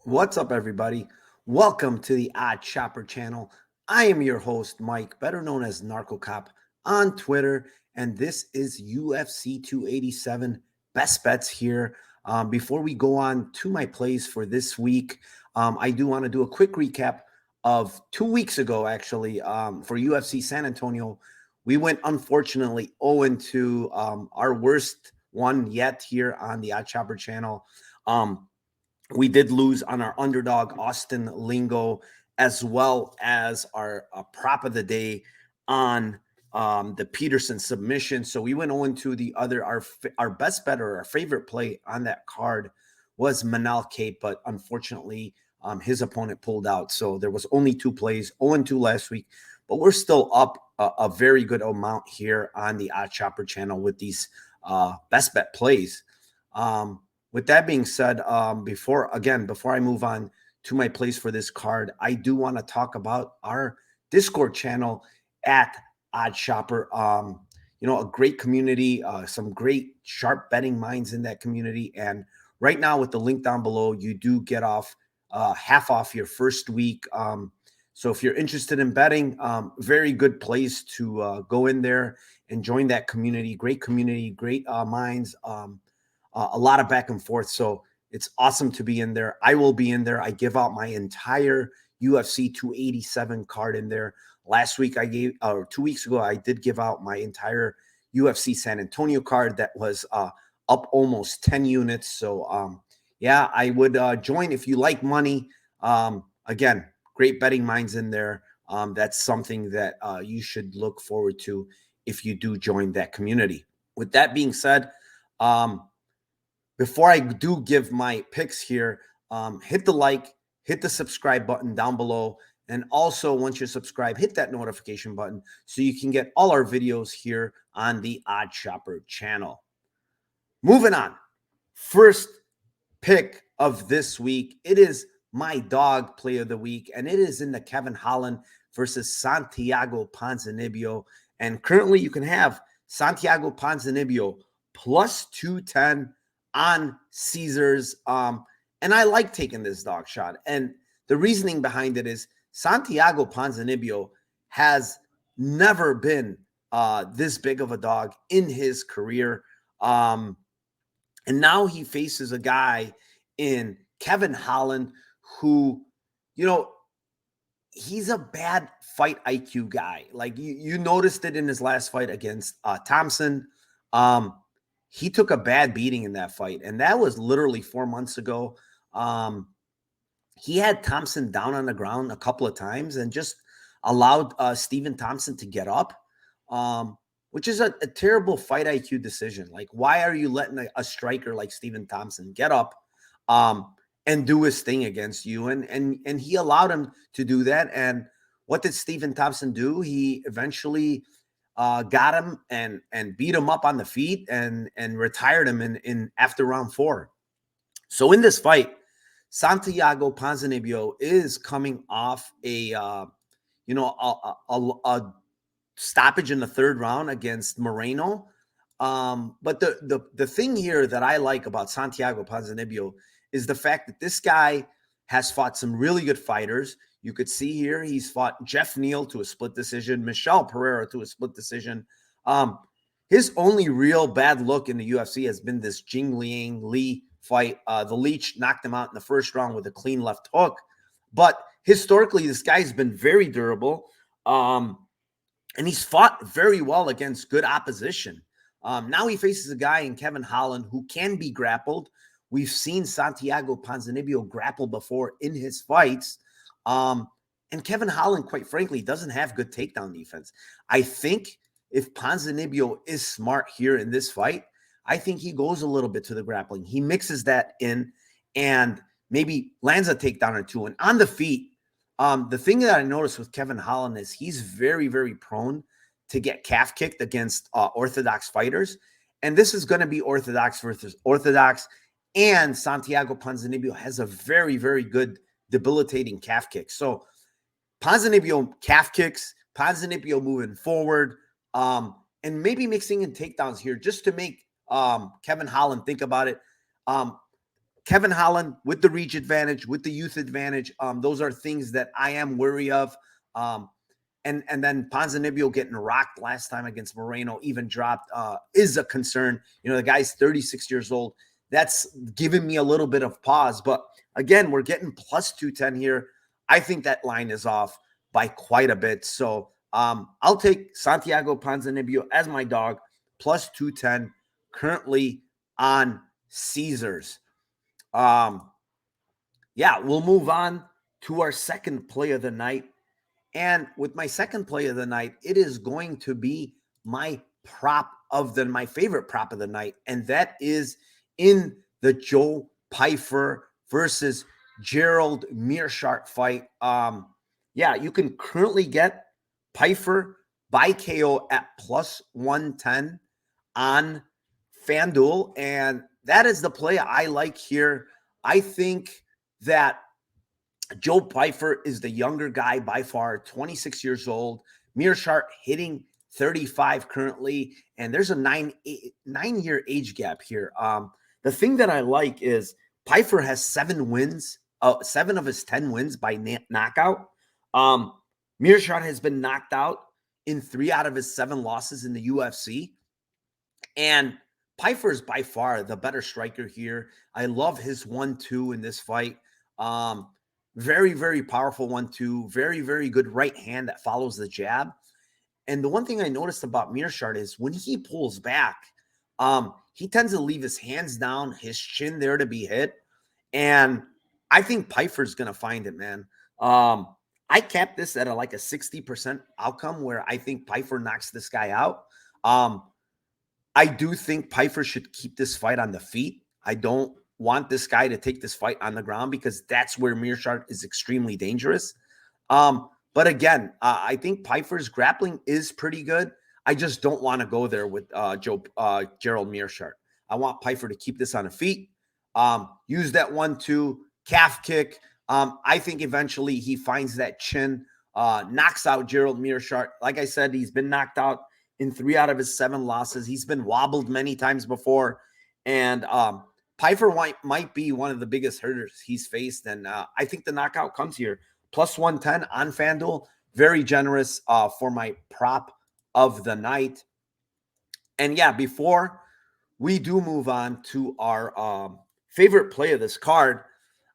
What's up, everybody? Welcome to the Odd Chopper channel. I am your host, Mike, better known as Narco Cop on Twitter, and this is UFC 287 Best Bets here. Before we go on to my plays for this week, I do want to do a quick recap of 2 weeks ago, actually, for UFC San Antonio. We went, unfortunately, 0-2, our worst one yet here on the Odd Chopper channel. We did lose on our underdog Austin Lingo, as well as our prop of the day on the Peterson submission. So we went on to the other, our best bet or our favorite play on that card was Manal Cape, but unfortunately his opponent pulled out. So there was only two plays, 0-2 last week, but we're still up a very good amount here on the Odd Chopper channel with these best bet plays. With that being said, before I move on to my plays for this card, I do want to talk about our Discord channel at Odd Shopper. A great community, some great sharp betting minds in that community. And right now, with the link down below, you do get off half off your first week. So if you're interested in betting, very good place to go in there and join that community. Great community, great minds. A lot of back and forth. So it's awesome to be in there. I will be in there. I give out my entire UFC 287 card in there. Last week I gave, or 2 weeks ago, I did give out my entire UFC San Antonio card that was up almost 10 units. So yeah, I would join if you like money. Again, great betting minds in there. That's something that you should look forward to if you do join that community. With that being said, before I do give my picks here, hit the like, hit the subscribe button down below. And also, once you're subscribed, hit that notification button so you can get all our videos here on the Odd Chopper channel. Moving on. First pick of this week, it is my dog play of the week, and it is in the Kevin Holland versus Santiago Ponzinibbio. And currently, you can have Santiago Ponzinibbio plus 210 on Caesars. And I like taking this dog shot. And the reasoning behind it is Santiago Ponzinibbio has never been this big of a dog in his career. And now he faces a guy in Kevin Holland who, he's a bad fight IQ guy. Like you noticed it in his last fight against Thompson. He took a bad beating in that fight, and that was literally 4 months ago. He had Thompson down on the ground a couple of times and just allowed Stephen Thompson to get up, which is a terrible fight IQ decision. Like, why are you letting a striker like Stephen Thompson get up and do his thing against you? And he allowed him to do that. And what did Stephen Thompson do? He eventually got him and beat him up on the feet and retired him in after round 4. So in this fight, Santiago Ponzinibbio is coming off a stoppage in the 3rd round against Moreno. But the thing here that I like about Santiago Ponzinibbio is the fact that this guy has fought some really good fighters. You could see here he's fought Jeff Neal to a split decision, Michel Pereira to a split decision. His only real bad look in the UFC has been this Jing Liang Lee fight. The Leech knocked him out in the 1st round with a clean left hook. But historically, this guy's been very durable. And he's fought very well against good opposition. Now he faces a guy in Kevin Holland who can be grappled. We've seen Santiago Ponzinibbio grapple before in his fights. And Kevin Holland, quite frankly, doesn't have good takedown defense. I think if Ponzinibbio is smart here in this fight, I think he goes a little bit to the grappling. He mixes that in and maybe lands a takedown or two. And on the feet, the thing that I noticed with Kevin Holland is he's very, very prone to get calf kicked against orthodox fighters. And this is going to be orthodox versus orthodox. And Santiago Ponzinibbio has a very, very good debilitating calf kick. So Ponzinibbio calf kicks, Ponzinibbio moving forward, and maybe mixing in takedowns here just to make Kevin Holland think about it. Kevin Holland with the reach advantage, with the youth advantage, those are things that I am wary of. And then Ponzinibbio getting rocked last time against Moreno, even dropped, is a concern. You know, the guy's 36 years old. That's giving me a little bit of pause. But again, we're getting plus 210 here. I think that line is off by quite a bit. So I'll take Santiago Ponzinibbio as my dog, plus 210, currently on Caesars. Yeah, we'll move on to our second play of the night. And with my second play of the night, it is going to be my my favorite prop of the night. And that is in the Joe Pyfer versus Gerald Meerschaert fight. Yeah, you can currently get Pyfer by KO at plus 110 on FanDuel. And that is the play I like here. I think that Joe Pyfer is the younger guy by far, 26 years old. Meerschaert hitting 35 currently, and there's a nine-year age gap here. The thing that I like is Pyfer has 7 wins, 7 of his 10 wins by knockout. Meerschaert has been knocked out in 3 out of his 7 losses in the UFC. And Pyfer is by far the better striker here. I love his 1-2 in this fight. Very, very powerful 1-2. Very, very good right hand that follows the jab. And the one thing I noticed about Meerschaert is when he pulls back, he tends to leave his hands down, his chin there to be hit. And I think Pyfer's going to find it, man. I capped this at a 60% outcome where I think Pyfer knocks this guy out. I do think Pyfer should keep this fight on the feet. I don't want this guy to take this fight on the ground because that's where Meerschaert is extremely dangerous. But again, I think Pyfer's grappling is pretty good. I just don't want to go there with Gerald Meerschaert. I want Pyfer to keep this on the feet, use that 1-2 calf kick. I think eventually he finds that chin, knocks out Gerald Meerschaert. Like I said, he's been knocked out in 3 out of his 7 losses. He's been wobbled many times before. And Pyfer might be one of the biggest hurdles he's faced. And I think the knockout comes here. Plus 110 on FanDuel. Very generous for my prop of the night. And yeah, before we do move on to our favorite play of this card,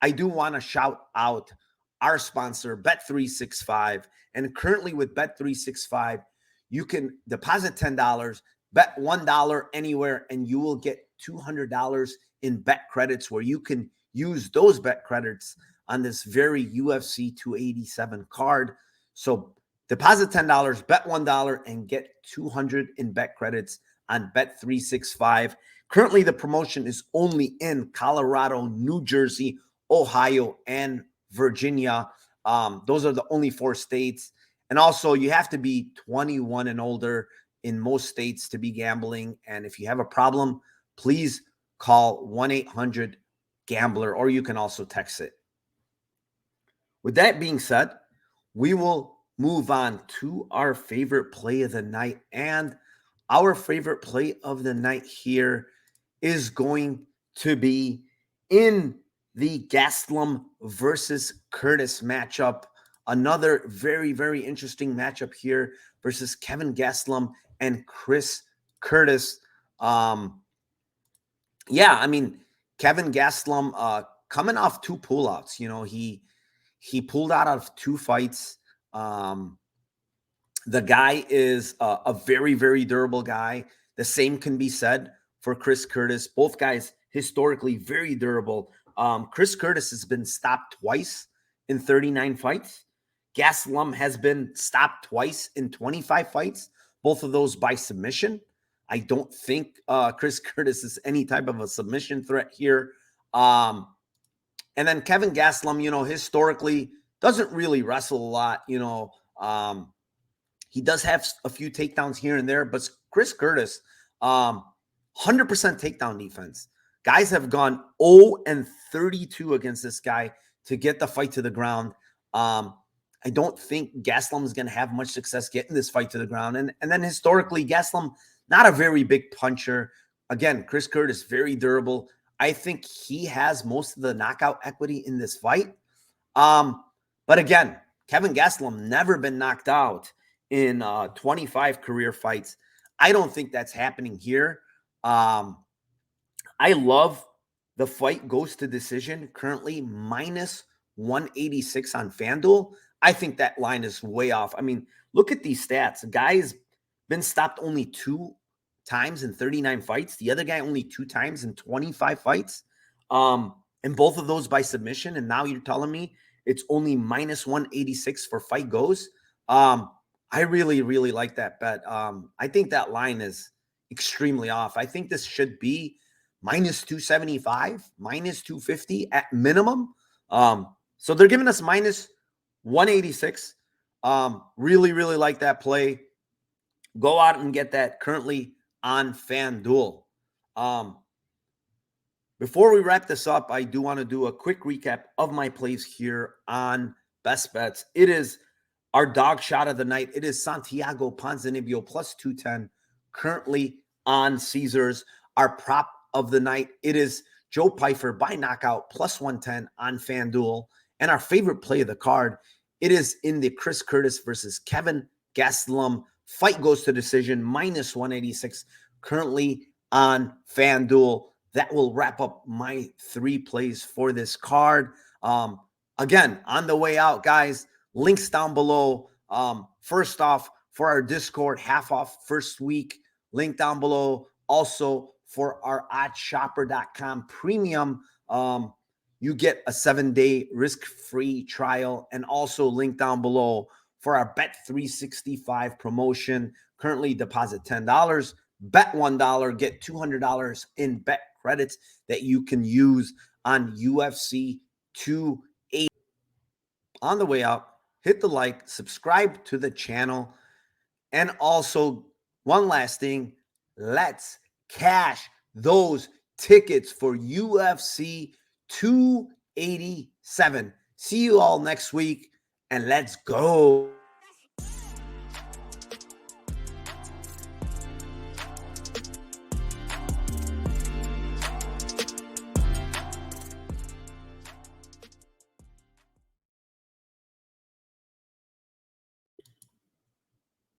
I do want to shout out our sponsor, Bet365. And currently with Bet365, you can deposit $10, bet $1 anywhere, and you will get $200 in bet credits where you can use those bet credits on this very UFC 287 card. So deposit $10, bet $1, and get $200 in bet credits on Bet365. Currently, the promotion is only in Colorado, New Jersey, Ohio, and Virginia. Those are the only 4 states. And also, you have to be 21 and older in most states to be gambling. And if you have a problem, please call 1-800-GAMBLER, or you can also text it. With that being said, we will move on to our favorite play of the night. And our favorite play of the night here is going to be in the Gastelum versus Curtis matchup. Another very, very interesting matchup here versus Kevin Gastelum and Chris Curtis. Yeah, I mean, Kevin Gastelum coming off 2 pullouts. You know, he pulled out of 2 fights. The guy is a very, very durable guy. The same can be said for Chris Curtis. Both guys historically very durable. Chris Curtis has been stopped twice in 39 fights. Gastelum has been stopped twice in 25 fights, both of those by submission. I don't think Chris Curtis is any type of a submission threat here. And then Kevin Gastelum, you know, historically doesn't really wrestle a lot. You know, he does have a few takedowns here and there, but Chris Curtis, 100% takedown defense. Guys have gone 0-32 against this guy to get the fight to the ground. I don't think Gastelum is going to have much success getting this fight to the ground. And then historically, Gastelum, not a very big puncher. Again, Chris Curtis, very durable. I think he has most of the knockout equity in this fight. But again, Kevin Gastelum never been knocked out in 25 career fights. I don't think that's happening here. I love the fight goes to decision, currently minus 186 on FanDuel. I think that line is way off. I mean, look at these stats. The guy's been stopped only 2 times in 39 fights. The other guy only 2 times in 25 fights. And both of those by submission. And now you're telling me it's only minus 186 for fight goes. I really, really like that bet. I think that line is extremely off. I think this should be minus 275, minus 250 at minimum. So they're giving us minus 186. Really, really like that play. Go out and get that currently on FanDuel. Before we wrap this up, I do want to do a quick recap of my plays here on Best Bets. It is our dog shot of the night. It is Santiago Ponzinibbio plus 210 currently on Caesars. Our prop of the night, it is Joe Pyfer by knockout plus 110 on FanDuel. And our favorite play of the card, it is in the Chris Curtis versus Kevin Gastelum fight goes to decision minus 186 currently on FanDuel. That will wrap up my 3 plays for this card. Again, on the way out, guys, links down below. First off, for our Discord, half off first week, link down below. Also, for our oddshopper.com premium, you get a 7-day risk-free trial, and also link down below for our Bet365 promotion. Currently, deposit $10, bet $1, get $200 in bet credits that you can use on UFC 280. On the way out, hit the like, subscribe to the channel, and also one last thing, let's cash those tickets for UFC 287. See you all next week, and let's go.